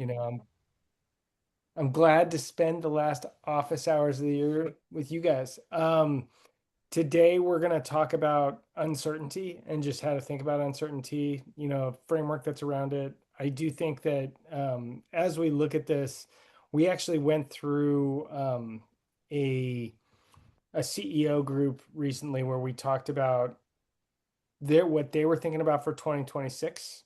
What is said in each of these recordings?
You know, I'm glad to spend the last office hours of the year with you guys. Today we're going to talk about uncertainty and just how to think about uncertainty, framework that's around it. I do think that as we look at this, we actually went through a CEO group recently where we talked about what they were thinking about for 2026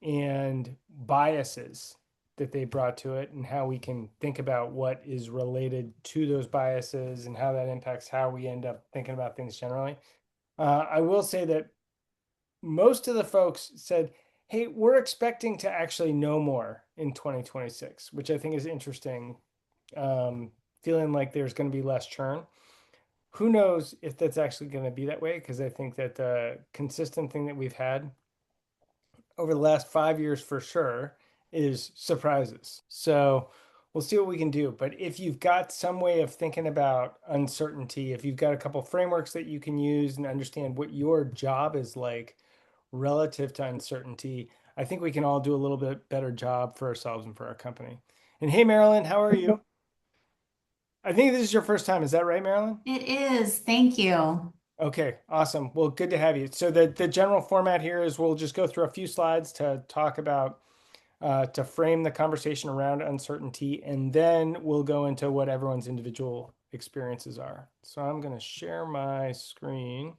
and biases that they brought to it and how we can think about what is related to those biases and how that impacts how we end up thinking about things generally. I will say that most of the folks said, hey, we're expecting to actually know more in 2026, which I think is interesting. Feeling like there's going to be less churn. Who knows if that's actually going to be that way? Because I think that the consistent thing that we've had over the last 5 years for sure is surprises. So we'll see what we can do. But if you've got some way of thinking about uncertainty, if you've got a couple frameworks that you can use and understand what your job is like relative to uncertainty, I think we can all do a little bit better job for ourselves and for our company. And hey, Marilyn, how are you? I think this is your first time. Is that right, Marilyn? It is. Thank you. Okay, awesome. Well, good to have you. So the general format here is we'll just go through a few slides to talk about to frame the conversation around uncertainty, and then we'll go into what everyone's individual experiences are. So I'm going to share my screen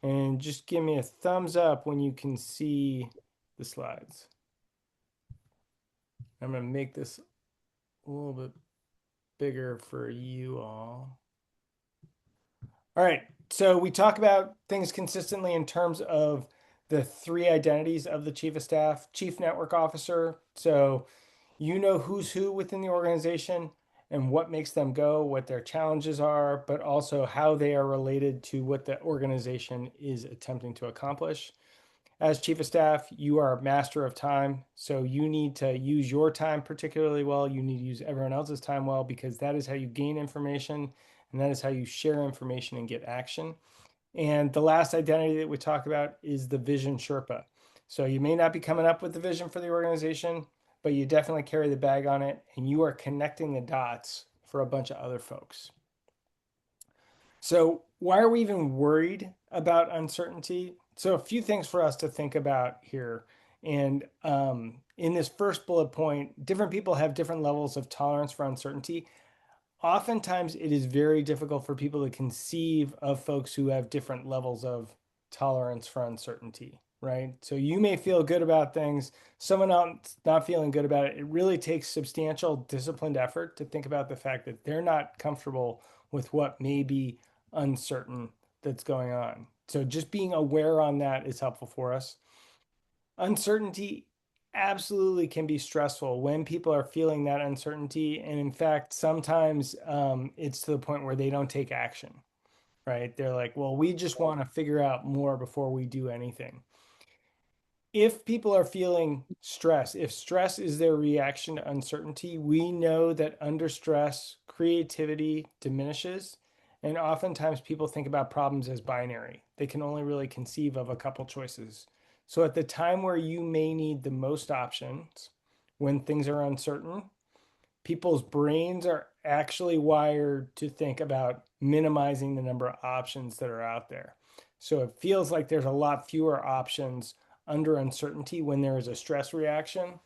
and just give me a thumbs up when you can see the slides. I'm going to make this a little bit bigger for you all. All right. So we talk about things consistently in terms of the three identities of the chief of staff, chief network officer. So you know who's who within the organization and what makes them go, what their challenges are, but also how they are related to what the organization is attempting to accomplish. As chief of staff, you are a master of time. So you need to use your time particularly well. You need to use everyone else's time well because that is how you gain information and that is how you share information and get action. And the last identity that we talk about is the vision Sherpa. So you may not be coming up with the vision for the organization, but you definitely carry the bag on it and you are connecting the dots for a bunch of other folks. So, why are we even worried about uncertainty? So, a few things for us to think about here. And in this first bullet point, different people have different levels of tolerance for uncertainty. Oftentimes, it is very difficult for people to conceive of folks who have different levels of tolerance for uncertainty, right? So, you may feel good about things, someone else not feeling good about it. It really takes substantial disciplined effort to think about the fact that they're not comfortable with what may be uncertain that's going on. So just being aware on that is helpful for us. Uncertainty absolutely can be stressful when people are feeling that uncertainty. And in fact, sometimes it's to the point where they don't take action, right? They're like, well, we just want to figure out more before we do anything. If people are feeling stress, if stress is their reaction to uncertainty, we know that under stress, creativity diminishes. And oftentimes people think about problems as binary. They can only really conceive of a couple choices. So at the time where you may need the most options, when things are uncertain, people's brains are actually wired to think about minimizing the number of options that are out there. So it feels like there's a lot fewer options under uncertainty when there is a stress reaction.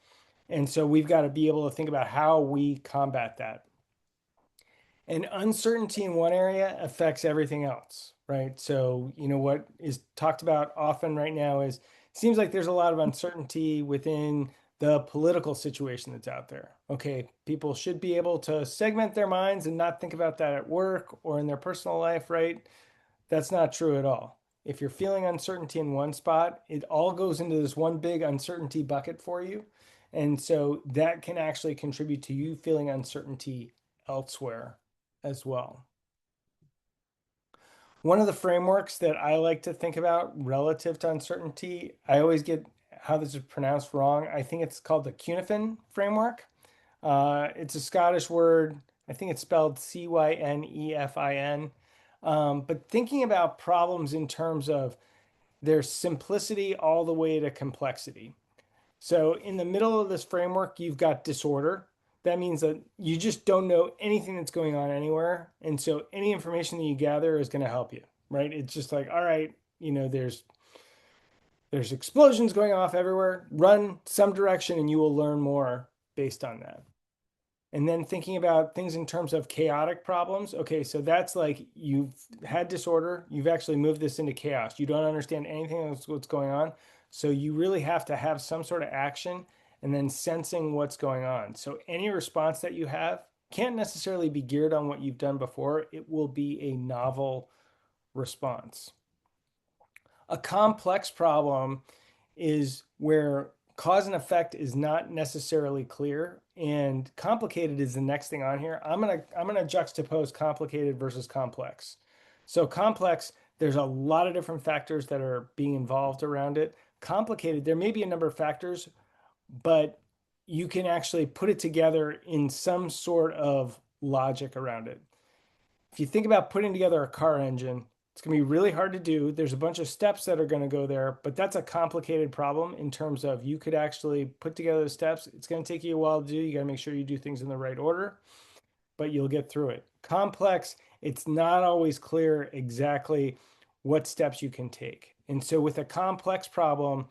And so we've got to be able to think about how we combat that. And uncertainty in one area affects everything else, right? So, what is talked about often right now is it seems like there's a lot of uncertainty within the political situation that's out there. Okay, people should be able to segment their minds and not think about that at work or in their personal life, right? That's not true at all. If you're feeling uncertainty in one spot, it all goes into this one big uncertainty bucket for you. And so that can actually contribute to you feeling uncertainty elsewhere as well. One of the frameworks that I like to think about relative to uncertainty, I always get how this is pronounced wrong. I think it's called the Cynefin framework. It's a Scottish word. I think it's spelled Cynefin. But thinking about problems in terms of their simplicity all the way to complexity. So in the middle of this framework, you've got disorder. That means that you just don't know anything that's going on anywhere. And so any information that you gather is going to help you, right? It's just like, all right, there's explosions going off everywhere. Run some direction and you will learn more based on that. And then thinking about things in terms of chaotic problems. Okay, so that's like you've had disorder, you've actually moved this into chaos. You don't understand anything that's what's going on. So you really have to have some sort of action and then sensing what's going on. So any response that you have can't necessarily be geared on what you've done before. It will be a novel response. A complex problem is where cause and effect is not necessarily clear, and complicated is the next thing on here. I'm gonna juxtapose complicated versus complex. So complex, there's a lot of different factors that are being involved around it. Complicated, there may be a number of factors, but you can actually put it together in some sort of logic around it. If you think about putting together a car engine, it's going to be really hard to do. There's a bunch of steps that are going to go there, but that's a complicated problem in terms of you could actually put together the steps. It's going to take you a while to do. You got to make sure you do things in the right order, but you'll get through it. Complex, it's not always clear exactly what steps you can take. And so with a complex problem,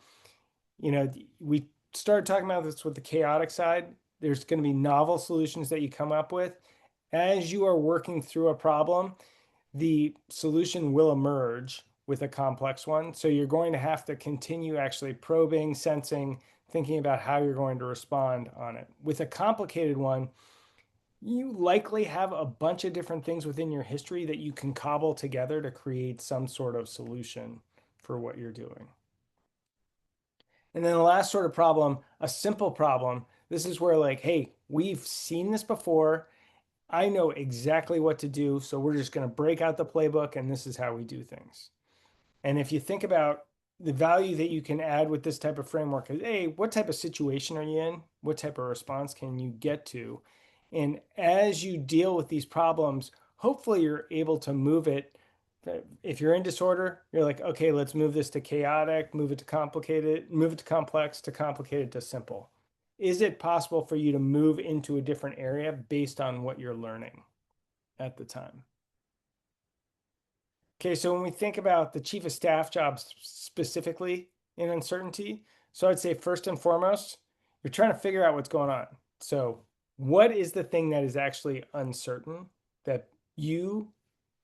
we started talking about this with the chaotic side. There's going to be novel solutions that you come up with. As you are working through a problem, the solution will emerge with a complex one. So you're going to have to continue actually probing, sensing, thinking about how you're going to respond on it. With a complicated one, you likely have a bunch of different things within your history that you can cobble together to create some sort of solution for what you're doing. And then the last sort of problem, a simple problem. This is where, like, hey, we've seen this before. I know exactly what to do. So we're just going to break out the playbook and this is how we do things. And if you think about the value that you can add with this type of framework is, hey, what type of situation are you in? What type of response can you get to? And as you deal with these problems, hopefully you're able to move it. If you're in disorder, you're like, okay, let's move this to chaotic, move it to complicated, move it to complex, to complicated, to simple. Is it possible for you to move into a different area based on what you're learning at the time? Okay, so when we think about the chief of staff jobs specifically in uncertainty, so I'd say first and foremost, you're trying to figure out what's going on. So, what is the thing that is actually uncertain that you,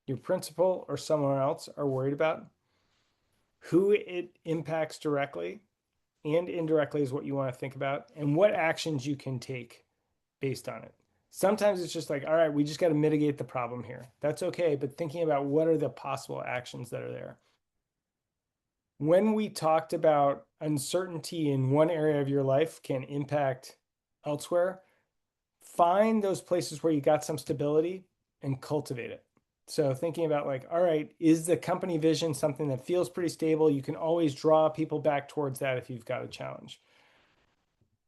your principal, or someone else are worried about? Who it impacts directly and indirectly is what you want to think about, and what actions you can take based on it. Sometimes it's just like, all right, we just got to mitigate the problem here. That's okay, but thinking about what are the possible actions that are there. When we talked about uncertainty in one area of your life can impact elsewhere, find those places where you got some stability and cultivate it. So thinking about like, all right, is the company vision something that feels pretty stable? You can always draw people back towards that if you've got a challenge.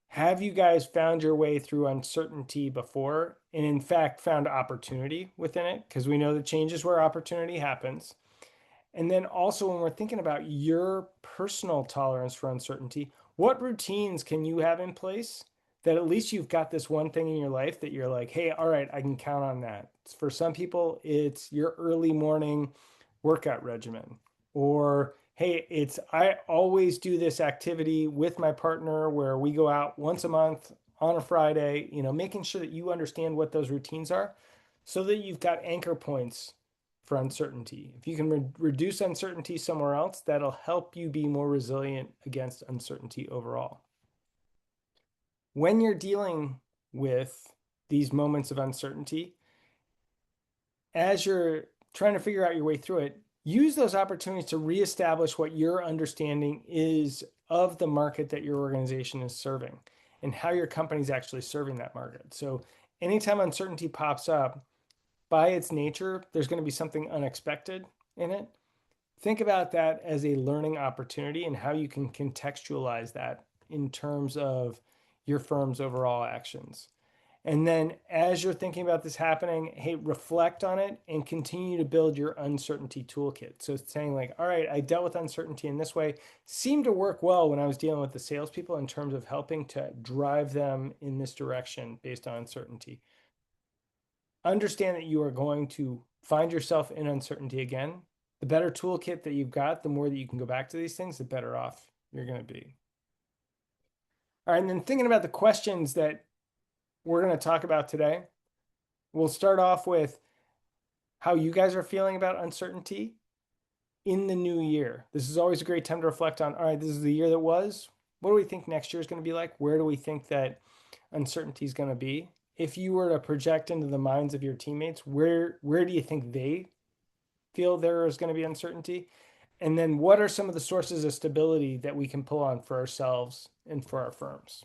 Have you guys found your way through uncertainty before and in fact found opportunity within it? Because we know that change is where opportunity happens. And then also, when we're thinking about your personal tolerance for uncertainty, what routines can you have in place that at least you've got this one thing in your life that you're like, hey, all right, I can count on that. For some people, it's your early morning workout regimen, or hey, it's I always do this activity with my partner where we go out once a month on a Friday, making sure that you understand what those routines are so that you've got anchor points for uncertainty. If you can reduce uncertainty somewhere else, that'll help you be more resilient against uncertainty overall. When you're dealing with these moments of uncertainty, as you're trying to figure out your way through it, use those opportunities to reestablish what your understanding is of the market that your organization is serving and how your company is actually serving that market. So anytime uncertainty pops up, by its nature, there's going to be something unexpected in it. Think about that as a learning opportunity and how you can contextualize that in terms of your firm's overall actions. And then as you're thinking about this happening, hey, reflect on it and continue to build your uncertainty toolkit. So it's saying like, all right, I dealt with uncertainty in this way, seemed to work well when I was dealing with the salespeople in terms of helping to drive them in this direction based on uncertainty. Understand that you are going to find yourself in uncertainty again. The better toolkit that you've got, the more that you can go back to these things, the better off you're going to be. All right, and then thinking about the questions that we're going to talk about today, we'll start off with how you guys are feeling about uncertainty in the new year. This is always a great time to reflect on, all right, this is the year that was. What do we think next year is going to be like? Where do we think that uncertainty is going to be? If you were to project into the minds of your teammates, where do you think they feel there is going to be uncertainty? And then what are some of the sources of stability that we can pull on for ourselves and for our firms?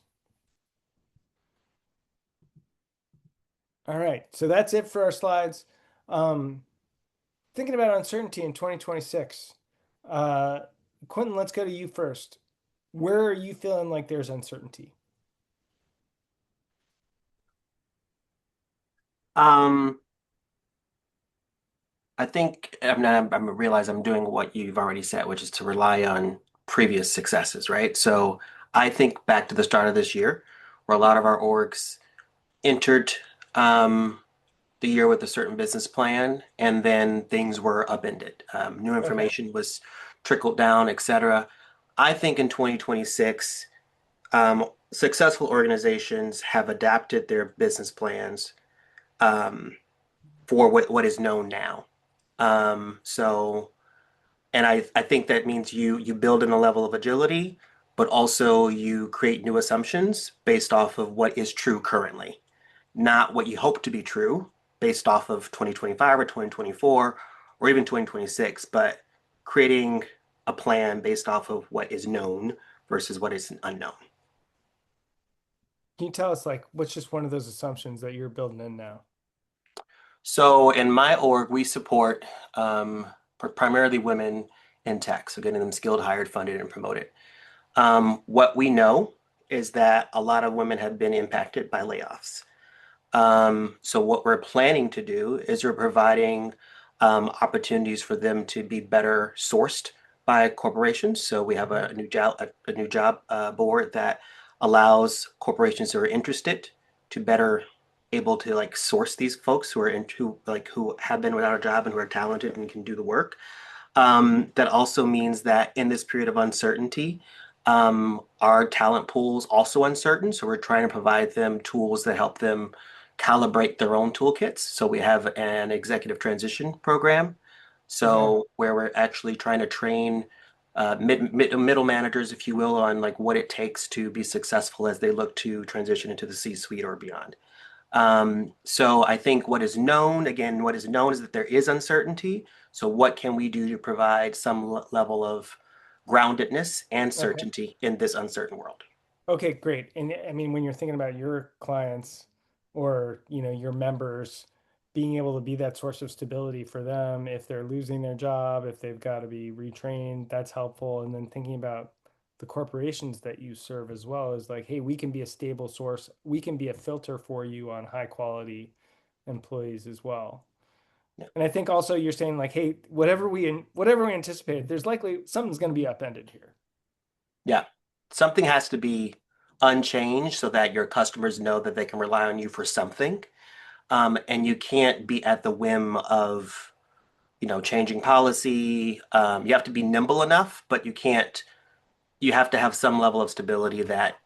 All right, so that's it for our slides. Um, Thinking about uncertainty in 2026, uh, Quentin, let's go to you first. Where are you feeling like there's uncertainty? Um, I think I'm realize I'm doing what you've already said, which is to rely on previous successes, right? So I think back to the start of this year, where a lot of our orgs entered um, the year with a certain business plan, and then things were upended. New Okay. information was trickled down, et cetera. I think in 2026, successful organizations have adapted their business plans um, for what is known now. So, and I think that means you build in a level of agility, but also you create new assumptions based off of what is true currently, not what you hope to be true based off of 2025 or 2024 or even 2026, but creating a plan based off of what is known versus what is unknown. Can you tell us like what's just one of those assumptions that you're building in now? So in my org, we support primarily women in tech, so getting them skilled, hired, funded, and promoted. What we know is that a lot of women have been impacted by layoffs. So what we're planning to do is we're providing opportunities for them to be better sourced by corporations. So we have a new job board that allows corporations who are interested to better able to like source these folks who are into like who have been without a job and who are talented and can do the work. That also means that in this period of uncertainty, our talent pool is also uncertain. So we're trying to provide them tools that help them calibrate their own toolkits. So we have an executive transition program. Okay. So where we're actually trying to train middle managers, if you will, on like what it takes to be successful as they look to transition into the C-suite or beyond. So I think what is known, again, what is known is that there is uncertainty. So what can we do to provide some level of groundedness and Okay. certainty in this uncertain world? Okay, great. And I mean, when you're thinking about your clients or, your members being able to be that source of stability for them if they're losing their job, if they've got to be retrained, that's helpful. And then thinking about the corporations that you serve as well is like, hey, we can be a stable source. We can be a filter for you on high quality employees as well. Yeah. And I think also you're saying like, hey, whatever we anticipated, there's likely something's going to be upended here. Yeah. Something has to be unchanged so that your customers know that they can rely on you for something. And you can't be at the whim of, changing policy. You have to be nimble enough, but you have to have some level of stability that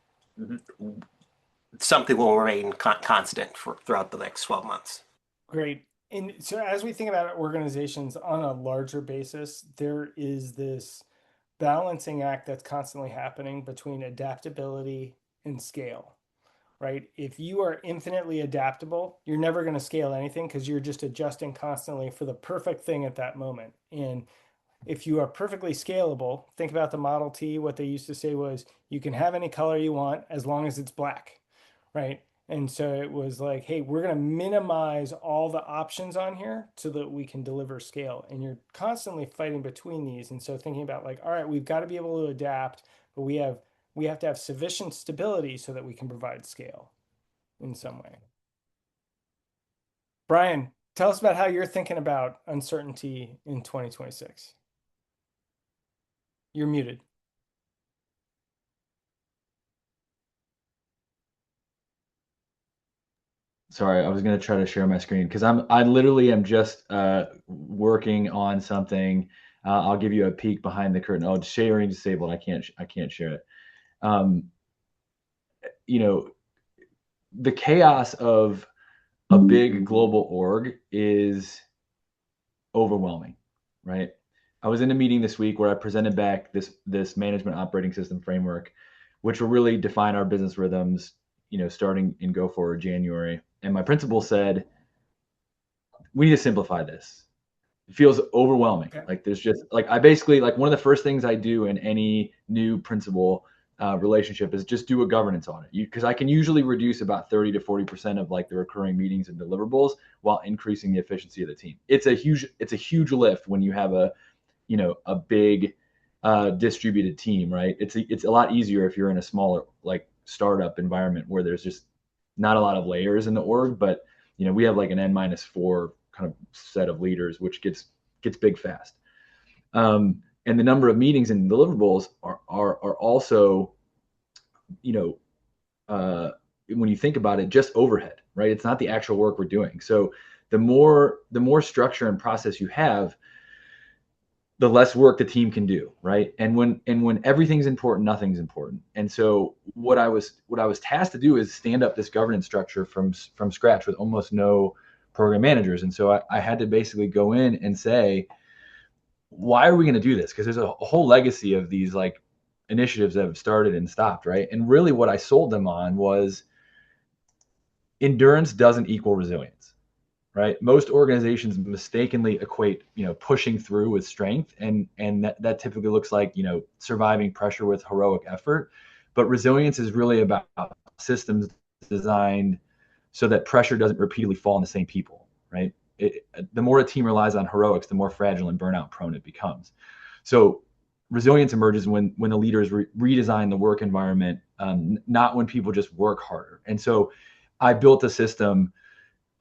something will remain constant throughout the next 12 months. Great. And so as we think about organizations on a larger basis, there is this balancing act that's constantly happening between adaptability and scale, right? If you are infinitely adaptable, you're never going to scale anything because you're just adjusting constantly for the perfect thing at that moment. And if you are perfectly scalable, think about the Model T. What they used to say was you can have any color you want as long as it's black, right? And so it was like, hey, we're going to minimize all the options on here so that we can deliver scale. And you're constantly fighting between these. And so thinking about like, all right, we've got to be able to adapt, but we have to have sufficient stability so that we can provide scale in some way. Brian, tell us about how you're thinking about uncertainty in 2026. You're muted. Sorry, I was gonna try to share my screen because I literally am just working on something. I'll give you a peek behind the curtain. Oh, sharing disabled. I can't share it. Um, you know, the chaos of a big global org is overwhelming, right? I was in a meeting this week where I presented back this management operating system framework, which will really define our business rhythms, starting in go forward January. And my principal said, we need to simplify this. It feels overwhelming. Okay. Like there's just like I basically like one of the first things I do in any new principal relationship is just do a governance audit. Because I can usually reduce about 30 to 40% of like the recurring meetings and deliverables while increasing the efficiency of the team. It's a huge lift when you have a big distributed team, right? It's a lot easier if you're in a smaller like startup environment where there's just not a lot of layers in the org, but we have like an N-4 kind of set of leaders, which gets big fast. And the number of meetings and deliverables are also, when you think about it, just overhead, right? It's not the actual work we're doing. So the more structure and process you have, the less work the team can do, right? And when everything's important, nothing's important. And so what I was tasked to do is stand up this governance structure from scratch with almost no program managers. And so I had to basically go in and say, why are we going to do this? Because there's a whole legacy of these like initiatives that have started and stopped, right? And really what I sold them on was endurance doesn't equal resilience, right? Most organizations mistakenly equate, pushing through with strength, and that typically looks like, surviving pressure with heroic effort. But resilience is really about systems designed so that pressure doesn't repeatedly fall on the same people, right? The more a team relies on heroics, the more fragile and burnout prone it becomes. So resilience emerges when the leaders redesign the work environment, not when people just work harder. And so I built a system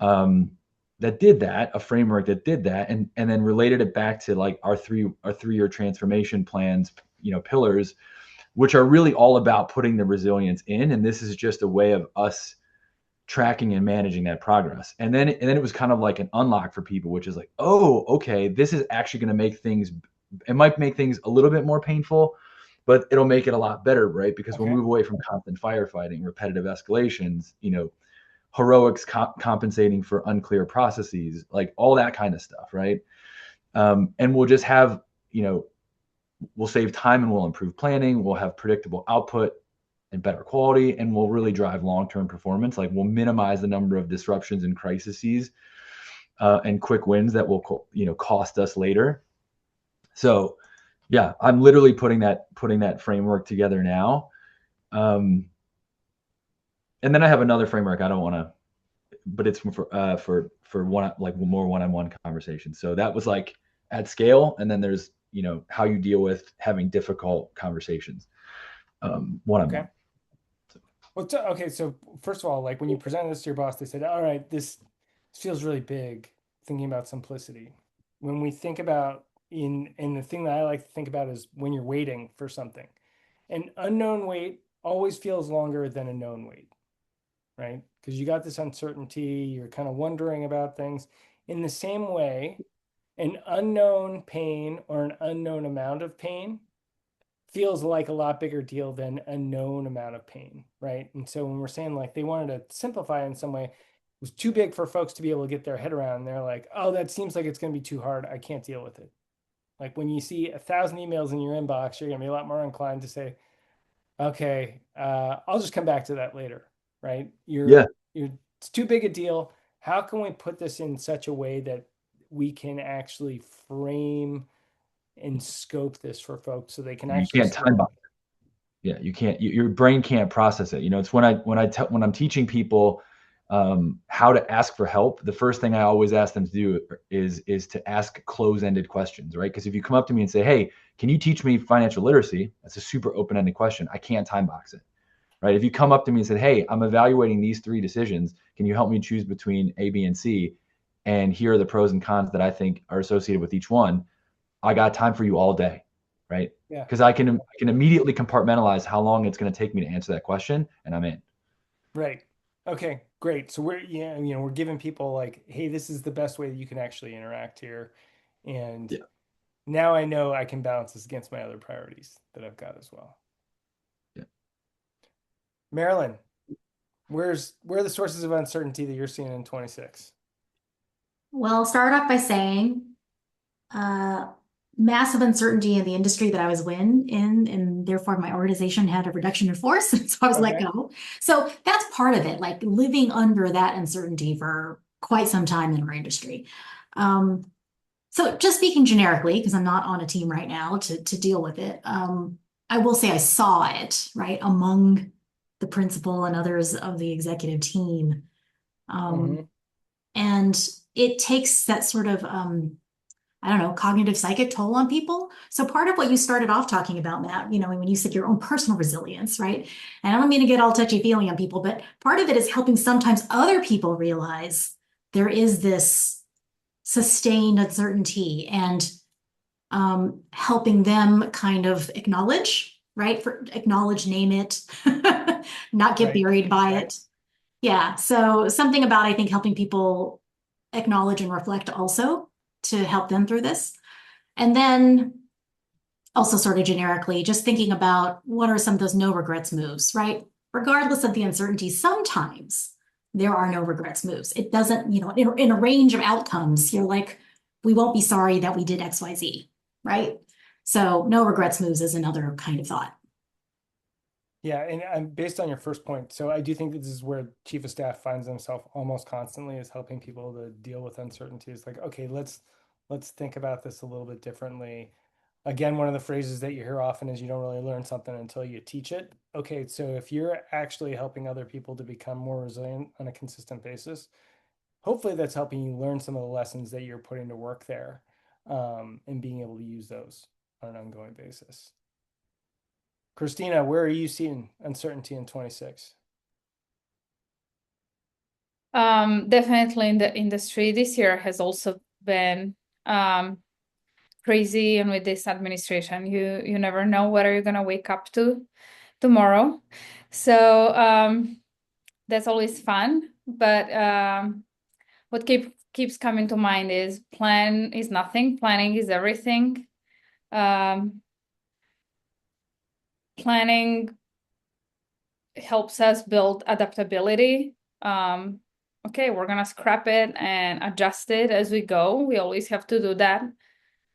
that did that, a framework that did that, and then related it back to like our 3-year transformation plans, pillars, which are really all about putting the resilience in. And this is just a way of us tracking and managing that progress. And then it was kind of like an unlock for people, which is like, oh, okay, this is actually going to make things, it might make things a little bit more painful, but it'll make it a lot better, right? Because we'll move away from constant firefighting, repetitive escalations, heroics compensating for unclear processes, like all that kind of stuff, right? And we'll just have, we'll save time and we'll improve planning. We'll have predictable output and better quality, and we'll really drive long-term performance. Like we'll minimize the number of disruptions and crises and quick wins that will, cost us later. So yeah, I'm literally putting that framework together now. And then I have another framework. I don't want to, but it's for one, like more one-on-one conversations. So that was like at scale. And then there's, how you deal with having difficult conversations one-on-one. Okay. Well, okay. So first of all, like when you presented this to your boss, they said, all right, this feels really big, thinking about simplicity. When we think about and the thing that I like to think about is when you're waiting for something, an unknown wait always feels longer than a known wait, right? Because you got this uncertainty, you're kind of wondering about things. In the same way, an unknown pain or an unknown amount of pain feels like a lot bigger deal than a known amount of pain, right? And so when we're saying like they wanted to simplify in some way, it was too big for folks to be able to get their head around. And they're like, oh, that seems like it's going to be too hard. I can't deal with it. Like when you see 1,000 emails in your inbox, you're going to be a lot more inclined to say, okay, I'll just come back to that later, right? Yeah. It's too big a deal. How can we put this in such a way that we can actually frame and scope this for folks so they can You actually can't time box. Yeah, you can't. Your brain can't process it. It's when I'm teaching people how to ask for help. The first thing I always ask them to do is to ask close-ended questions, right? Because if you come up to me and say, "Hey, can you teach me financial literacy?" That's a super open-ended question. I can't time box it, right? If you come up to me and said, "Hey, I'm evaluating these 3 decisions. Can you help me choose between A, B, and C?" and here are the pros and cons that I think are associated with each one. I got time for you all day, right? Yeah. Because I can immediately compartmentalize how long it's going to take me to answer that question, and I'm in. Right. Okay, great. So we're giving people like, hey, this is the best way that you can actually interact here. And Yeah. now I know I can balance this against my other priorities that I've got as well. Yeah. Marilyn, where are the sources of uncertainty that you're seeing in 26? Well, I'll start off by saying uh, massive uncertainty in the industry that I was in, and therefore my organization had a reduction in force, so I was let Okay. go. So that's part of it, like living under that uncertainty for quite some time in our industry. Um, so just speaking generically, because I'm not on a team right now to deal with it, I will say I saw it, right, among the principal and others of the executive team. Mm-hmm. And it takes that sort of I don't know, cognitive psychic toll on people. So part of what you started off talking about, Matt, when you said your own personal resilience, right? And I don't mean to get all touchy-feely on people, but part of it is helping sometimes other people realize there is this sustained uncertainty and helping them kind of acknowledge, right? Acknowledge, name it, not get Right. buried by Right. it. Yeah. So something about, I think, helping people acknowledge and reflect also to help them through this. And then also sort of generically, just thinking about what are some of those no regrets moves, right? Regardless of the uncertainty, sometimes there are no regrets moves. It doesn't, in a range of outcomes, you're like, we won't be sorry that we did XYZ, right? So no regrets moves is another kind of thought. Yeah, and I'm based on your first point. So I do think this is where chief of staff finds himself almost constantly is helping people to deal with uncertainties. Like, okay, let's think about this a little bit differently. Again, one of the phrases that you hear often is you don't really learn something until you teach it. Okay, so if you're actually helping other people to become more resilient on a consistent basis, hopefully that's helping you learn some of the lessons that you're putting to work there, and being able to use those on an ongoing basis. Christina, where are you seeing uncertainty in 26? Definitely in the industry. This year has also been crazy, and with this administration, you never know what are you gonna wake up to tomorrow. So that's always fun. But what keeps coming to mind is plan is nothing, planning is everything. Planning helps us build adaptability. Okay, we're gonna scrap it and adjust it as we go. We always have to do that.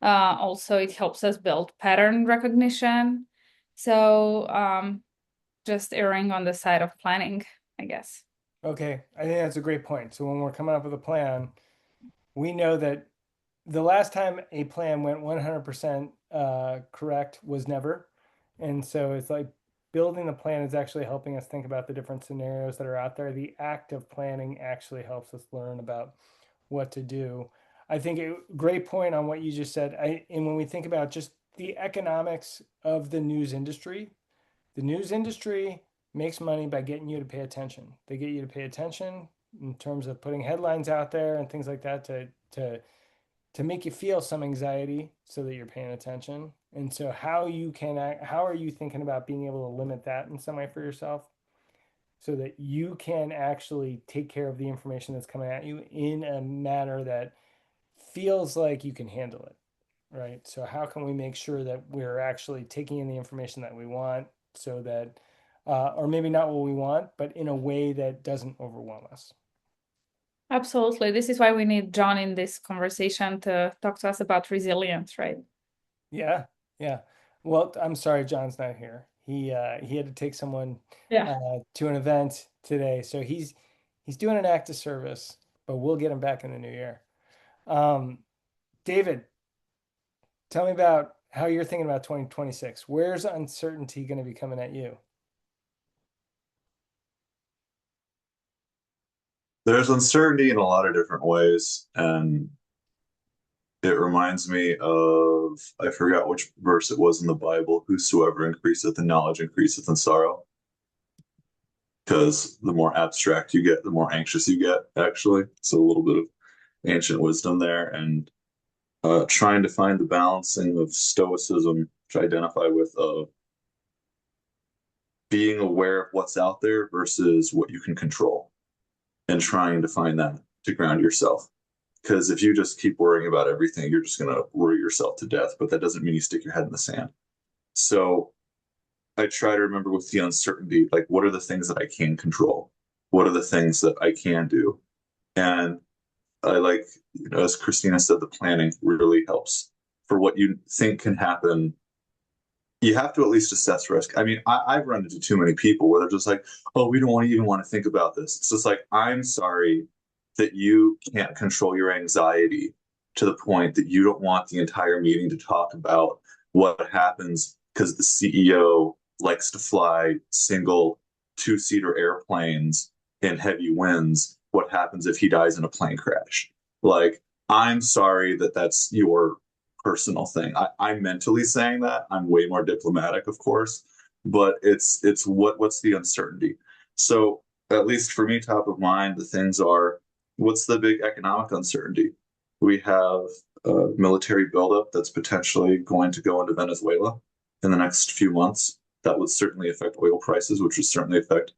Also, it helps us build pattern recognition. So just erring on the side of planning, I guess. Okay, I think that's a great point. So when we're coming up with a plan, we know that the last time a plan went 100% correct was never. And so it's like building the plan is actually helping us think about the different scenarios that are out there. The act of planning actually helps us learn about what to do. I think a great point on what you just said. And when we think about just the economics of the news industry makes money by getting you to pay attention. They get you to pay attention in terms of putting headlines out there and things like that to make you feel some anxiety so that you're paying attention. And so how are you thinking about being able to limit that in some way for yourself so that you can actually take care of the information that's coming at you in a manner that feels like you can handle it, right? So how can we make sure that we're actually taking in the information that we want so that or maybe not what we want, but in a way that doesn't overwhelm us. Absolutely. This is why we need John in this conversation to talk to us about resilience, right? Yeah, yeah. Well, I'm sorry, John's not here. He had to take someone Yeah. to an event today, so he's doing an act of service, but we'll get him back in the new year. Um, David, tell me about how you're thinking about 2026. Where's uncertainty going to be coming at you? There's uncertainty in a lot of different ways, and it reminds me of, I forgot which verse it was in the Bible, whosoever increaseth in knowledge increaseth in sorrow. Because the more abstract you get, the more anxious you get, actually. So a little bit of ancient wisdom there, and trying to find the balancing of stoicism, which I identify with, being aware of what's out there versus what you can control, and trying to find that to ground yourself. Because if you just keep worrying about everything, you're just going to worry yourself to death, but that doesn't mean you stick your head in the sand. So I try to remember with the uncertainty, like, what are the things that I can control? What are the things that I can do? And I like, as Christina said, the planning really helps for what you think can happen. You have to at least assess risk. I mean, I've run into too many people where they're just like, oh, we don't even want to think about this. It's just like, I'm sorry that you can't control your anxiety to the point that you don't want the entire meeting to talk about what happens because the CEO likes to fly single two-seater airplanes in heavy winds. What happens if he dies in a plane crash? Like, I'm sorry that that's your personal thing. I'm mentally saying that. I'm way more diplomatic, of course, but it's what's the uncertainty. So at least for me, top of mind, the things are, what's the big economic uncertainty? We have a military buildup that's potentially going to go into Venezuela in the next few months. That would certainly affect oil prices, which would certainly affect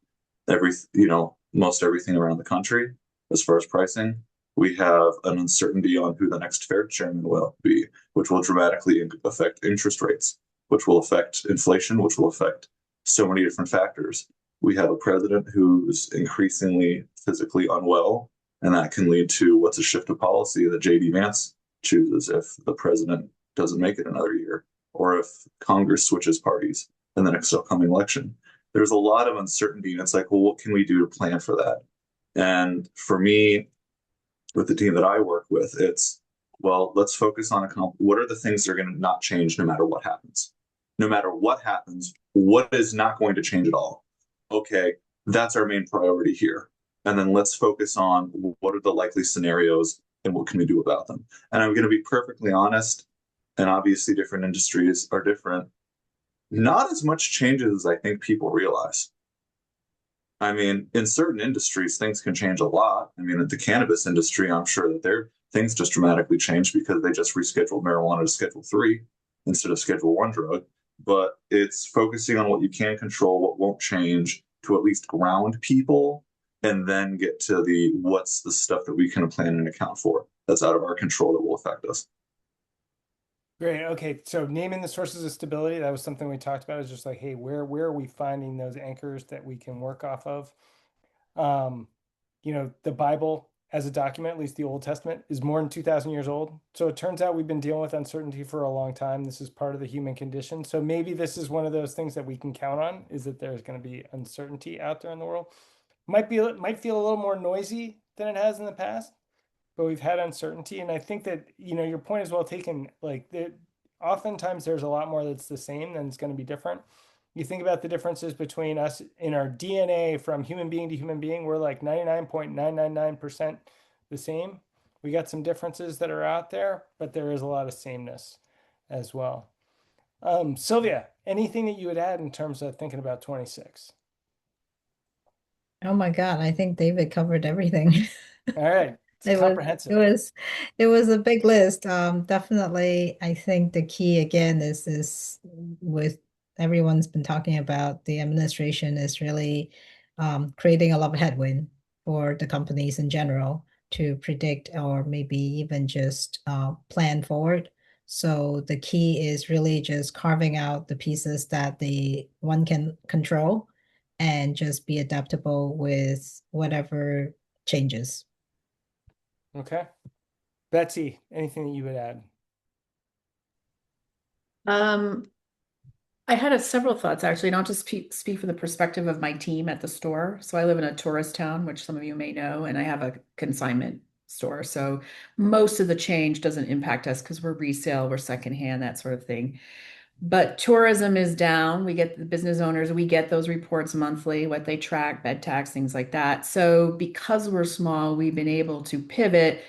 most everything around the country as far as pricing. We have an uncertainty on who the next Fed chairman will be, which will dramatically affect interest rates, which will affect inflation, which will affect so many different factors. We have a president who's increasingly physically unwell, and that can lead to what's a shift of policy that JD Vance chooses if the president doesn't make it another year, or if Congress switches parties in the next upcoming election. There's a lot of uncertainty, and it's like, well, what can we do to plan for that? And for me, with the team that I work with, it's, well, let's focus on what are the things that are going to not change no matter what happens. No matter what happens, what is not going to change at all? Okay, that's our main priority here. And then let's focus on what are the likely scenarios and what can we do about them. And I'm going to be perfectly honest, and obviously different industries are different. Not as much changes as I think people realize. I mean, in certain industries, things can change a lot. I mean, in the cannabis industry, I'm sure that their things just dramatically changed because they just rescheduled marijuana to Schedule 3 instead of Schedule 1 drug. But it's focusing on what you can control, what won't change, to at least ground people, and then get to the what's the stuff that we can plan and account for that's out of our control that will affect us. Great. Okay. So naming the sources of stability, that was something we talked about, is just like, hey, where are we finding those anchors that we can work off of? Um, the Bible as a document, at least the Old Testament, is more than 2,000 years old. So it turns out we've been dealing with uncertainty for a long time. This is part of the human condition. So maybe this is one of those things that we can count on, is that there's going to be uncertainty out there in the world. Might feel a little more noisy than it has in the past, but we've had uncertainty. And I think that, your point is well taken. Like, oftentimes there's a lot more that's the same than it's going to be different. You think about the differences between us in our DNA from human being to human being, we're like 99.999% the same. We got some differences that are out there, but there is a lot of sameness as well. Sylvia, anything that you would add in terms of thinking about 26? Oh my God, I think David covered everything. All right, it's It was it comprehensive. was it was a big list. Definitely, I think the key again is with everyone's been talking about the administration is really creating a lot of headwind for the companies in general to predict or maybe even just plan forward. So the key is really just carving out the pieces that the one can control and just be adaptable with whatever changes. Okay. Betsy, anything that you would add? Um, I had several thoughts actually, not just speak from the perspective of my team at the store. So I live in a tourist town, which some of you may know, and I have a consignment store. So most of the change doesn't impact us because we're resale, we're secondhand, that sort of thing. But tourism is down. We get the business owners, we get those reports monthly, what they track, bed tax, things like that. So because we're small, we've been able to pivot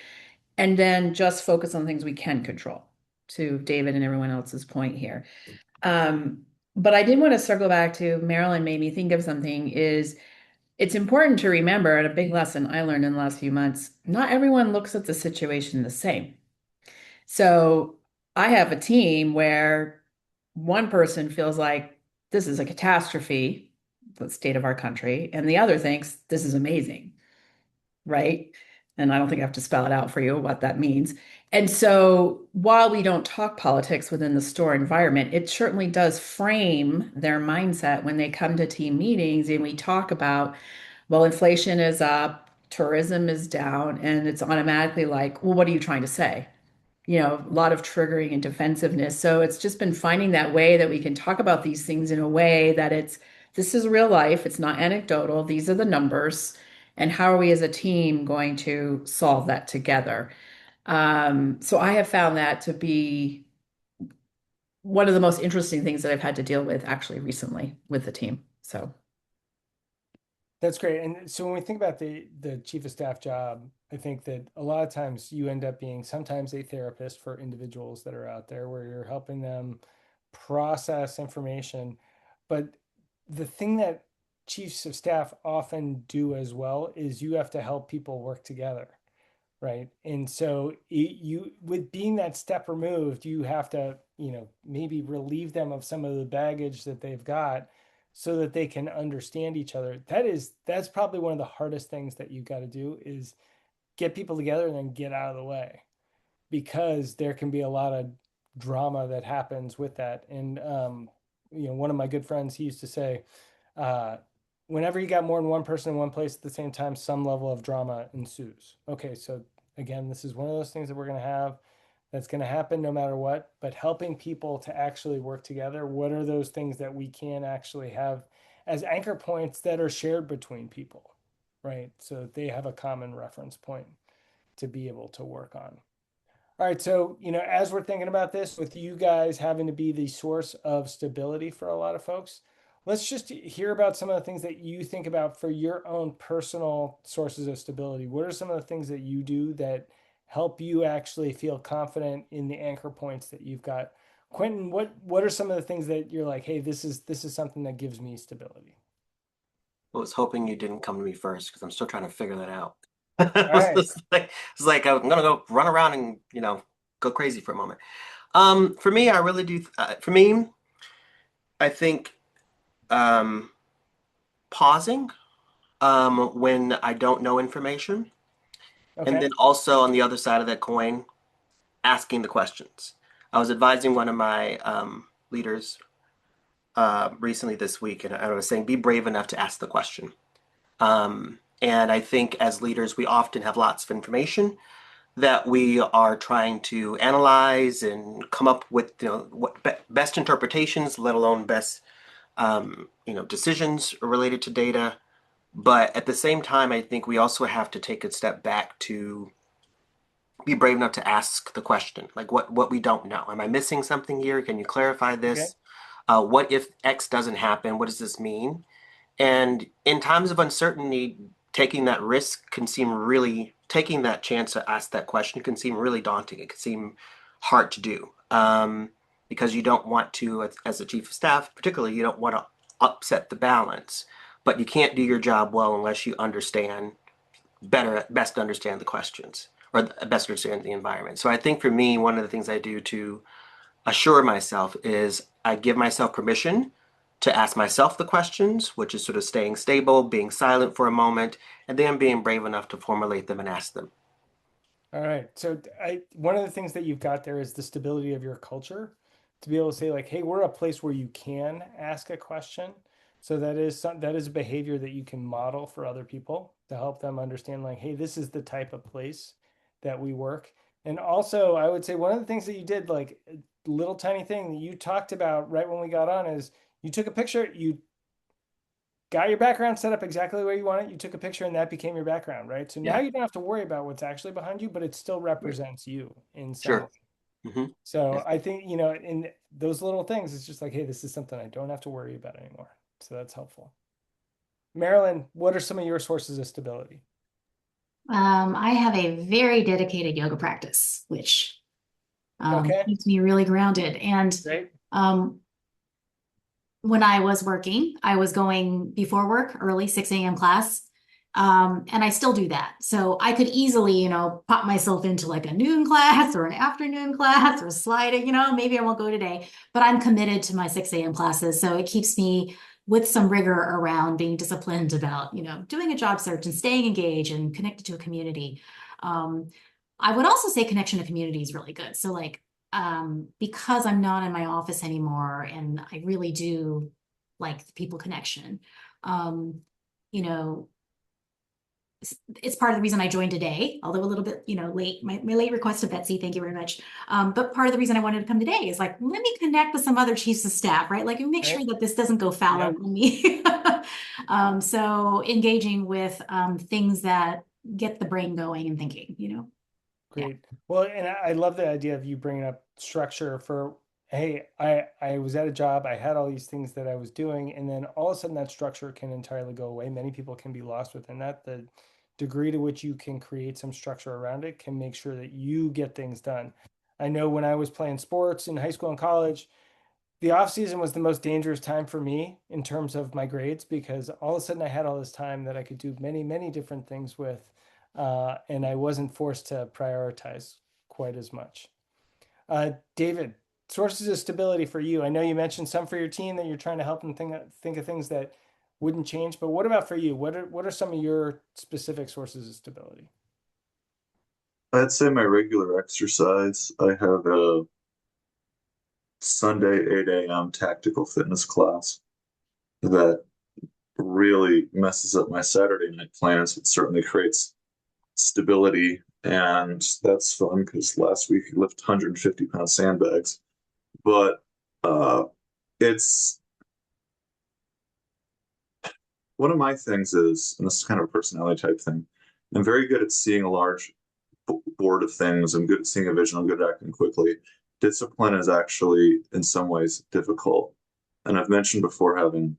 and then just focus on things we can control, to David and everyone else's point here. But I did want to circle back to Marilyn made me think of something is it's important to remember, and a big lesson I learned in the last few months, not everyone looks at the situation the same. So I have a team where one person feels like this is a catastrophe, the state of our country, and the other thinks this is amazing, right? And I don't think I have to spell it out for you what that means. And so while we don't talk politics within the store environment, it certainly does frame their mindset when they come to team meetings and we talk about, well, inflation is up, tourism is down, and it's automatically like, well, what are you trying to say? A lot of triggering and defensiveness. So it's just been finding that way that we can talk about these things in a way that this is real life. It's not anecdotal. These are the numbers. And how are we as a team going to solve that together? So I have found that to be one of the most interesting things that I've had to deal with actually recently with the team. So That's great. And so when we think about the chief of staff job, I think that a lot of times you end up being sometimes a therapist for individuals that are out there where you're helping them process information. But the thing that chiefs of staff often do as well is you have to help people work together, right? And so you, with being that step removed, you have to, maybe relieve them of some of the baggage that they've got so that they can understand each other. That's probably one of the hardest things that you've got to do is get people together and then get out of the way, because there can be a lot of drama that happens with that. And one of my good friends, he used to say, uh, whenever you got more than one person in one place at the same time, some level of drama ensues. Okay, so again, this is one of those things that we're going to have, that's going to happen no matter what. But helping people to actually work together, what are those things that we can actually have as anchor points that are shared between people, right? So that they have a common reference point to be able to work on. All right, so as we're thinking about this, with you guys having to be the source of stability for a lot of folks, let's just hear about some of the things that you think about for your own personal sources of stability. What are some of the things that you do that help you actually feel confident in the anchor points that you've got? Quentin, what are some of the things that you're like, hey, this is something that gives me stability? I was hoping you didn't come to me first because I'm still trying to figure that out. All right. It's like I'm gonna go run around and go crazy for a moment. For me, I really do. For me, I think um, pausing when I don't know information, and Okay. then also on the other side of that coin, asking the questions. I was advising one of my leaders recently this week, and I was saying, be brave enough to ask the question. And I think as leaders, we often have lots of information that we are trying to analyze and come up with, what best interpretations, let alone best, decisions related to data. But at the same time, I think we also have to take a step back to be brave enough to ask the question, like what we don't know. Am I missing something here? Can you clarify Okay. this? What if X doesn't happen? What does this mean? And in times of uncertainty, taking that risk can seem really, taking that chance to ask that question can seem really daunting. It can seem hard to do because you don't want to, as a chief of staff, particularly, you don't want to upset the balance. But you can't do your job well unless you best understand the questions or best understand the environment. So I think for me, one of the things I do to assure myself is I give myself permission to ask myself the questions, which is sort of staying stable, being silent for a moment, and then being brave enough to formulate them and ask them. All right. So one of the things that you've got there is the stability of your culture to be able to say like, hey, we're a place where you can ask a question. So that is a behavior that you can model for other people to help them understand like, hey, this is the type of place that we work. And also, I would say one of the things that you did, like a little tiny thing that you talked about right when we got on, is you took a picture, you got your background set up exactly the way you want it. You took a picture and that became your background, right? So now Yeah, you don't have to worry about what's actually behind you, but it still represents you in some way. sure. Hmm. So I think, in those little things, it's just like, hey, this is something I don't have to worry about anymore. So that's helpful. Marilyn, what are some of your sources of stability? I have a very dedicated yoga practice, which Okay, keeps me really grounded. And great. um, when I was working, I was going before work, early 6 a.m. class. And I still do that. So I could easily, pop myself into like a noon class or an afternoon class or sliding, maybe I won't go today, but I'm committed to my 6 a.m. classes. So it keeps me with some rigor around being disciplined about, doing a job search and staying engaged and connected to a community. Um, I would also say connection to community is really good. So like, because I'm not in my office anymore and I really do like the people connection. Um, you know, it's part of the reason I joined today, although a little bit, late. My late request to Betsy, thank you very much. But part of the reason I wanted to come today is like, let me connect with some other chiefs of staff, right? Like, make sure Right? that this doesn't go fallow Yeah, on me. So engaging with things that get the brain going and thinking, Yeah. great. Well, and I love the idea of you bringing up structure for, hey, I was at a job, I had all these things that I was doing, and then all of a sudden that structure can entirely go away. Many people can be lost within that. The degree to which you can create some structure around it can make sure that you get things done. I know when I was playing sports in high school and college, the off season was the most dangerous time for me in terms of my grades because all of a sudden I had all this time that I could do many different things with, and I wasn't forced to prioritize quite as much. David, sources of stability for you. I know you mentioned some for your team that you're trying to help them think of things that wouldn't change, but what about for you? What are some of your specific sources of stability? I'd say my regular exercise. I have a Sunday 8 a.m. tactical fitness class that really messes up my Saturday night plans. It certainly creates stability, and that's fun because last week I lifted 150-pound sandbags. But uh, it's one of my things is, and this is kind of a personality type thing. I'm very good at seeing a large board of things. I'm good at seeing a vision. I'm good at acting quickly. Discipline is actually, in some ways, difficult. And I've mentioned before having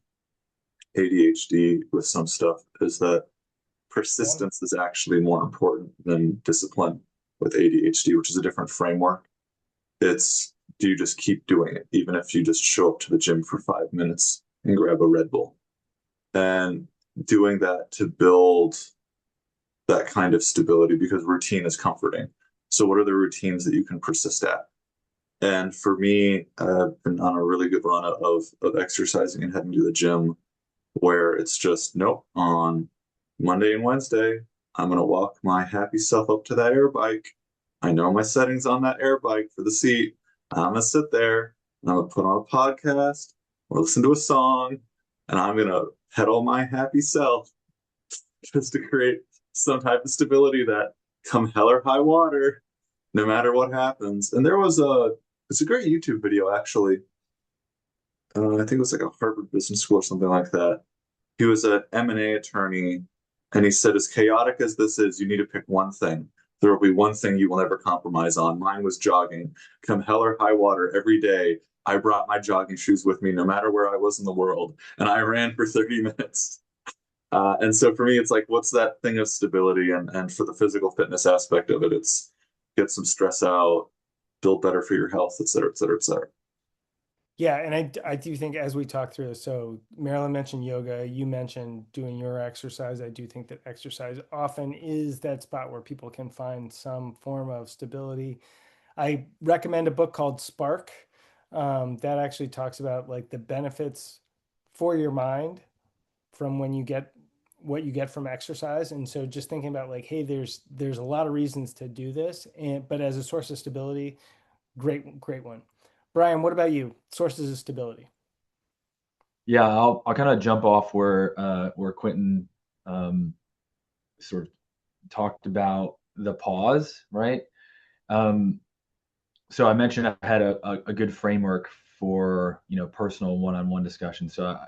ADHD with some stuff is that Yeah. persistence is actually more important than discipline with ADHD, which is a different framework. It's do you just keep doing it, even if you just show up to the gym for 5 minutes and grab a Red Bull? And doing that to build that kind of stability because routine is comforting. So, what are the routines that you can persist at? And for me, I've been on a really good run of exercising and heading to the gym where it's just, nope, on Monday and Wednesday, I'm going to walk my happy self up to that air bike. I know my settings on that air bike for the seat. I'm going to sit there and I'm going to put on a podcast or listen to a song and I'm going to pedal my happy self just to create some type of stability that come hell or high water, no matter what happens. And it's a great YouTube video actually. I think it was like a Harvard Business School or something like that. He was an M&A attorney, and he said, as chaotic as this is, you need to pick one thing. There will be one thing you will never compromise on. Mine was jogging. Come hell or high water, every day, I brought my jogging shoes with me, no matter where I was in the world, and I ran for 30 minutes. And so for me, it's like, what's that thing of stability? And for the physical fitness aspect of it, it's get some stress out, build better for your health, et cetera, et cetera, et cetera. Yeah, and I do think as we talk through this, so Marilyn mentioned yoga, you mentioned doing your exercise. I do think that exercise often is that spot where people can find some form of stability. I recommend a book called Spark, that actually talks about like the benefits for your mind from when you get what you get from exercise. And so just thinking about like, hey, there's a lot of reasons to do this, and but as a source of stability, great one. Brian, what about you? Sources of stability. Yeah, I'll kind of jump off where Quentin sort of talked about the pause, right? Um, so I mentioned I had a good framework for personal one-on-one discussion. So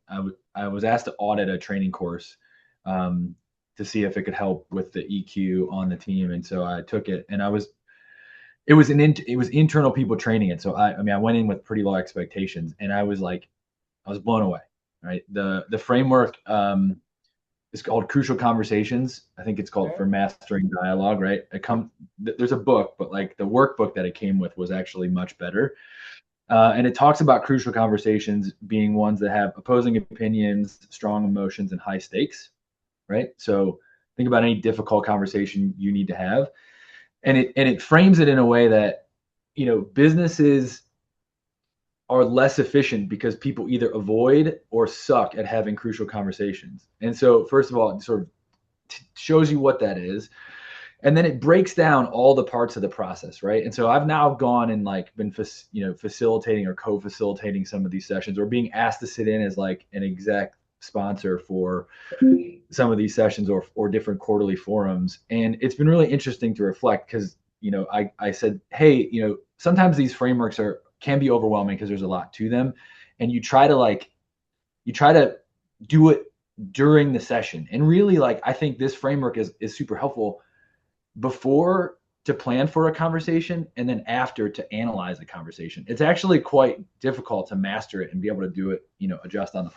I was asked to audit a training course um, to see if it could help with the EQ on the team, and so I took it, and it was internal people training it. So I mean I went in with pretty low expectations, and I was blown away. Right, the framework is called Crucial Conversations. I think it's called Okay. For Mastering Dialogue. Right, there's a book, but like the workbook that it came with was actually much better. And it talks about crucial conversations being ones that have opposing opinions, strong emotions, and high stakes, right? So think about any difficult conversation you need to have. And it frames it in a way that, businesses are less efficient because people either avoid or suck at having crucial conversations. And so, first of all, it sort of shows you what that is, and then it breaks down all the parts of the process, right? And so I've now gone and like been facilitating or co-facilitating some of these sessions, or being asked to sit in as like an exec sponsor for some of these sessions, or different quarterly forums. And it's been really interesting to reflect, because I said, hey, sometimes these frameworks can be overwhelming because there's a lot to them, and you try to do it during the session. And really, like, I think this framework is super helpful before to plan for a conversation, and then after to analyze a conversation. It's actually quite difficult to master it and be able to do it, adjust on the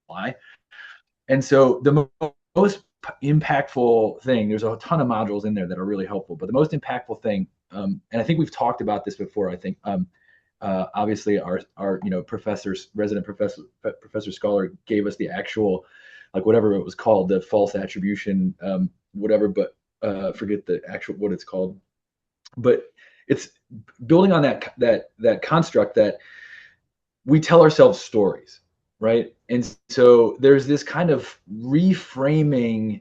fly. And so the most impactful thing, there's a ton of modules in there that are really helpful, but the most impactful thing, and I think we've talked about this before, I think, obviously our professors, resident professor scholar gave us the actual, like, whatever it was called, the false attribution, whatever, but forget the actual what it's called. But it's building on that construct that we tell ourselves stories, right? And so there's this kind of reframing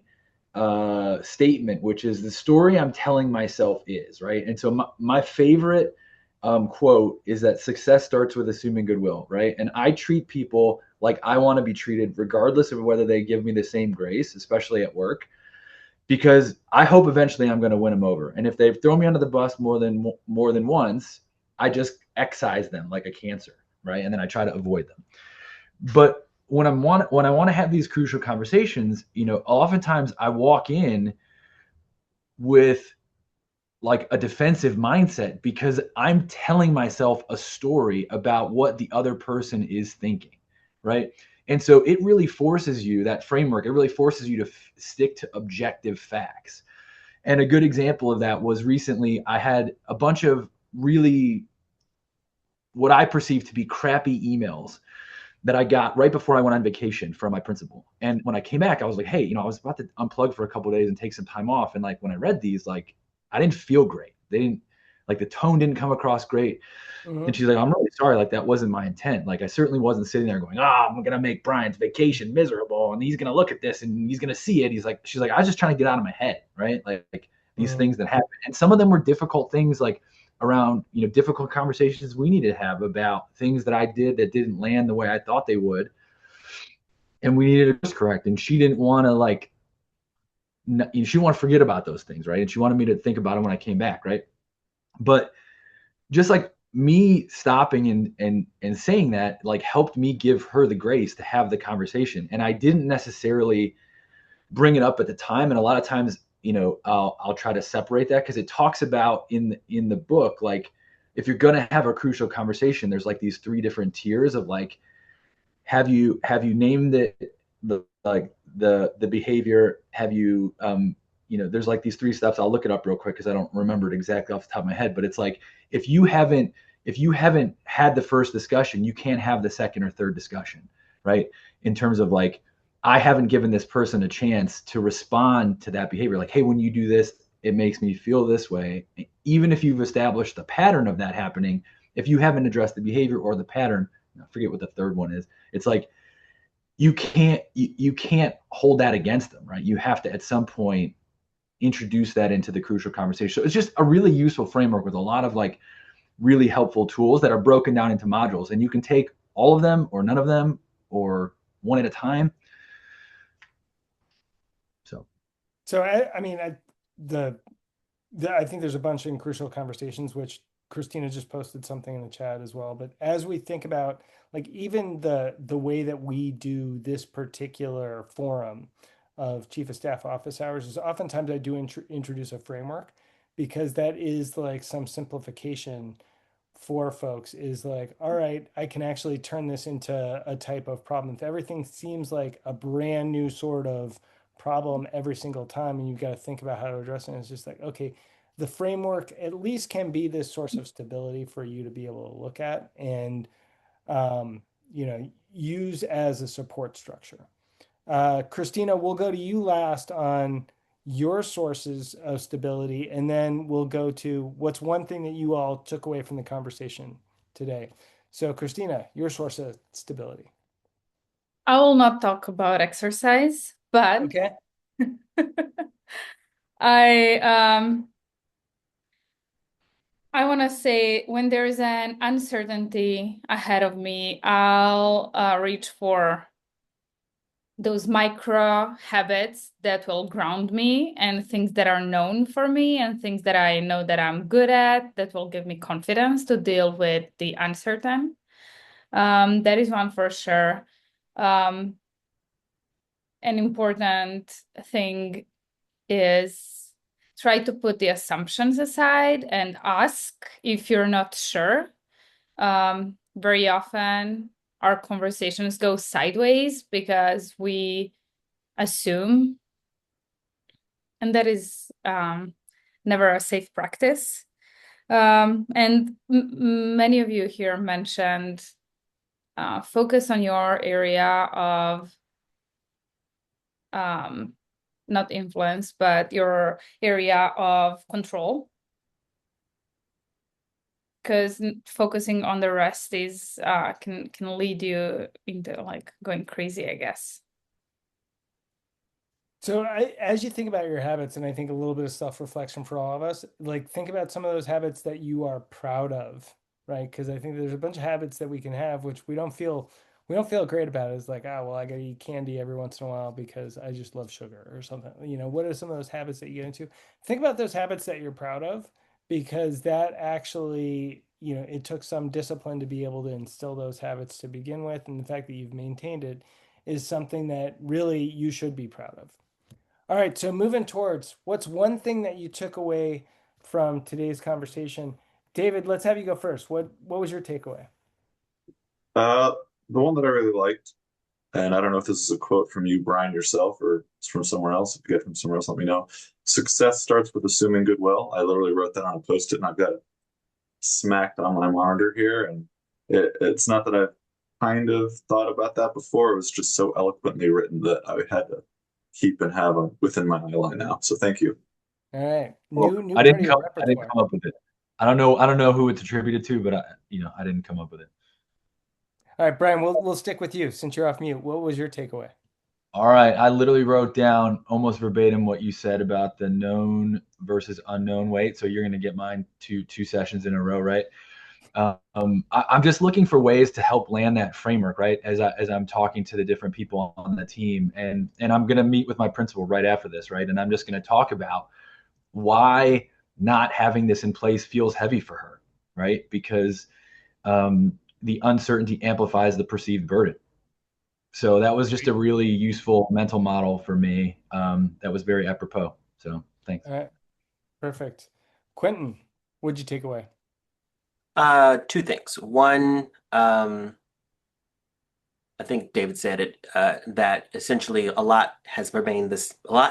statement, which is the story I'm telling myself is, right? And so my favorite quote is that success starts with assuming goodwill, right? And I treat people like I want to be treated, regardless of whether they give me the same grace, especially at work, because I hope eventually I'm going to win them over. And if they've thrown me under the bus more than once, I just excise them like a cancer, right? And then I try to avoid them. But when I want to have these crucial conversations, oftentimes I walk in with like a defensive mindset, because I'm telling myself a story about what the other person is thinking, right? And so it really forces you, that framework, it really forces you to stick to objective facts. And a good example of that was recently I had a bunch of really, what I perceive to be, crappy emails that I got right before I went on vacation from my principal. And when I came back, I was like, hey, I was about to unplug for a couple of days and take some time off. And like, when I read these, like, I didn't feel great. They didn't, like, the tone didn't come across great. Mm-hmm. And she's like, I'm really sorry. Like, that wasn't my intent. Like, I certainly wasn't sitting there going, I'm going to make Brian's vacation miserable, and he's going to look at this and he's going to see it. She's like, I was just trying to get out of my head. Right. Like these things that happen. And some of them were difficult things, like around, difficult conversations we needed to have about things that I did that didn't land the way I thought they would. And we needed to course correct. And she didn't want to she didn't want to forget about those things. Right. And she wanted me to think about them when I came back. Right. But just like me stopping and saying that, like, helped me give her the grace to have the conversation. And I didn't necessarily bring it up at the time. And a lot of times, I'll try to separate that, because it talks about in the book, like, if you're going to have a crucial conversation, there's like these 3 different tiers of, like, have you named it, the behavior? Have you, there's like these 3 steps. I'll look it up real quick because I don't remember it exactly off the top of my head, but it's like, if you haven't had the first discussion, you can't have the second or third discussion, right? In terms of, like, I haven't given this person a chance to respond to that behavior. Like, hey, when you do this, it makes me feel this way. Even if you've established the pattern of that happening, if you haven't addressed the behavior or the pattern, I forget what the third one is. It's like, you can't hold that against them, right? You have to, at some point, introduce that into the crucial conversation. So it's just a really useful framework with a lot of, like, really helpful tools that are broken down into modules, and you can take all of them or none of them or one at a time. So I mean, I think there's a bunch in crucial conversations, which Christina just posted something in the chat as well. But as we think about, like, even the way that we do this particular forum of chief of staff office hours, is oftentimes I do introduce a framework, because that is like some simplification for folks, is like, all right, I can actually turn this into a type of problem. If everything seems like a brand new sort of problem every single time, and you've got to think about how to address it, it's just like, okay, the framework at least can be this source of stability for you to be able to look at and use as a support structure. Christina, we'll go to you last on your sources of stability, and then we'll go to what's one thing that you all took away from the conversation today. So, Christina, your source of stability. I will not talk about exercise, but Okay. I I want to say when there's an uncertainty ahead of me, I'll reach for those micro habits that will ground me and things that are known for me and things that I know that I'm good at that will give me confidence to deal with the uncertain. That is one for sure. An important thing is try to put the assumptions aside and ask if you're not sure. Very often our conversations go sideways because we assume, and that is never a safe practice. And many of you here mentioned focus on your area of not influence, but your area of control. Because focusing on the rest is can lead you into like going crazy, I guess. So as you think about your habits, and I think a little bit of self-reflection for all of us, like think about some of those habits that you are proud of, right? Because I think there's a bunch of habits that we can have which we don't feel great about it. It's like, oh well, I gotta eat candy every once in a while because I just love sugar or something. What are some of those habits that you get into? Think about those habits that you're proud of, because that actually, it took some discipline to be able to instill those habits to begin with, and the fact that you've maintained it is something that really you should be proud of. All right, so moving towards what's one thing that you took away from today's conversation? David, let's have you go first. What was your takeaway? Uh, the one that I really liked, and I don't know if this is a quote from you, Brian, yourself, or it's from somewhere else. If you get it from somewhere else, let me know. Success starts with assuming goodwill. I literally wrote that on a post-it and I've got it smacked on my monitor here. And it's not that I've kind of thought about that before. It was just so eloquently written that I had to keep and have within my eyeline now. So thank you. All right, Well, new I part of didn't your come. I didn't repertoire. come up with it. I don't know who it's attributed to, but I didn't come up with it. All right, Brian, we'll stick with you since you're off mute. What was your takeaway? All right, I literally wrote down almost verbatim what you said about the known versus unknown weight. So you're going to get mine two sessions in a row, right? I'm just looking for ways to help land that framework, right? As I'm talking to the different people on the team, and I'm going to meet with my principal right after this, right? And I'm just going to talk about why not having this in place feels heavy for her, right? Because the uncertainty amplifies the perceived burden. So that was just a really useful mental model for me. That was very apropos. So thanks. All right, perfect. Quentin, what'd you take away? Two things. One, I think David said it, that essentially a lot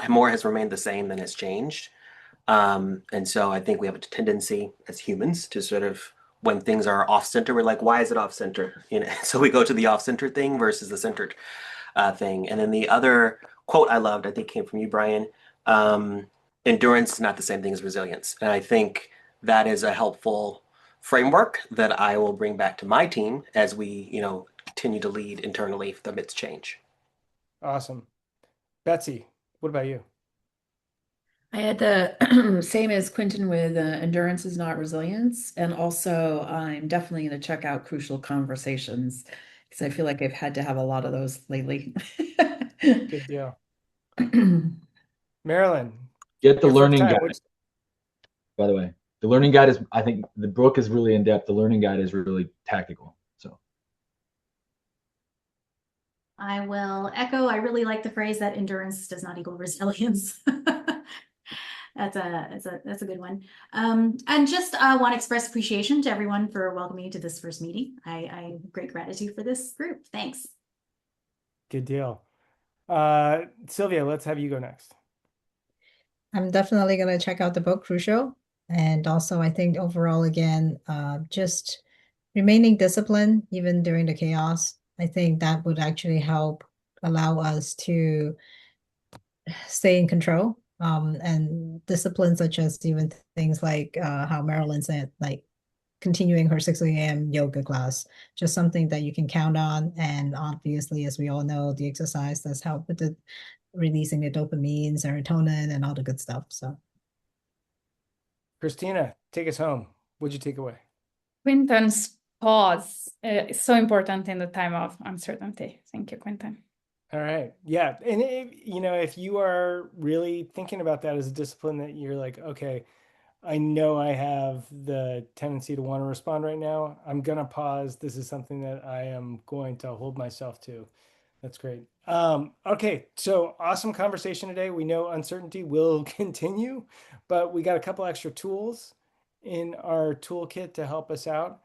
more has remained the same than has changed. And so I think we have a tendency as humans to sort of, when things are off center, we're like, why is it off center? So we go to the off center thing versus the centered thing. And then the other quote I loved, I think came from you, Brian. Endurance is not the same thing as resilience. And I think that is a helpful framework that I will bring back to my team as we, continue to lead internally amidst change. Awesome. Betsy, what about you? I had the same as Quentin with endurance is not resilience. And also, I'm definitely going to check out crucial conversations because I feel like I've had to have a lot of those lately. Good deal. Marilyn, Get the your first learning time. guide, by the way. The learning guide is, I think the book is really in depth. The learning guide is really tactical. So I will echo. I really like the phrase that endurance does not equal resilience. That's a good one. And just want to express appreciation to everyone for welcoming me to this first meeting. I have great gratitude for this group. Thanks. Good deal. Sylvia, let's have you go next. I'm definitely going to check out the book Crucial. And also, I think overall, again, just remaining disciplined even during the chaos. I think that would actually help allow us to stay in control. And discipline such as even things like how Marilyn said, like continuing her 6 a.m. yoga class, just something that you can count on. And obviously, as we all know, the exercise does help with the releasing the dopamine, serotonin, and all the good stuff. So Christina, take us home. What'd you take away? Quinton's pause is so important in the time of uncertainty. Thank you, Quinton. All right. Yeah. And if you are really thinking about that as a discipline that you're like, okay, I know I have the tendency to want to respond right now. I'm going to pause. This is something that I am going to hold myself to. That's great. Okay, so awesome conversation today. We know uncertainty will continue, but we got a couple extra tools in our toolkit to help us out.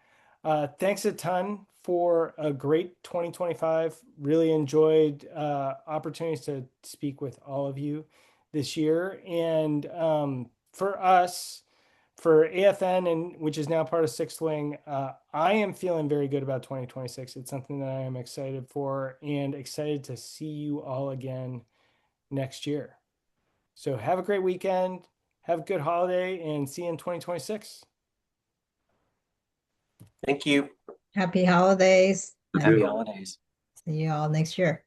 Thanks a ton for a great 2025. Really enjoyed opportunities to speak with all of you this year. And for us, for AFN, and which is now part of Sixth Wing, I am feeling very good about 2026. It's something that I am excited for and excited to see you all again next year. So have a great weekend, have a good holiday, and see you in 2026. Thank you. happy holidays Happy and holidays. see you all next year.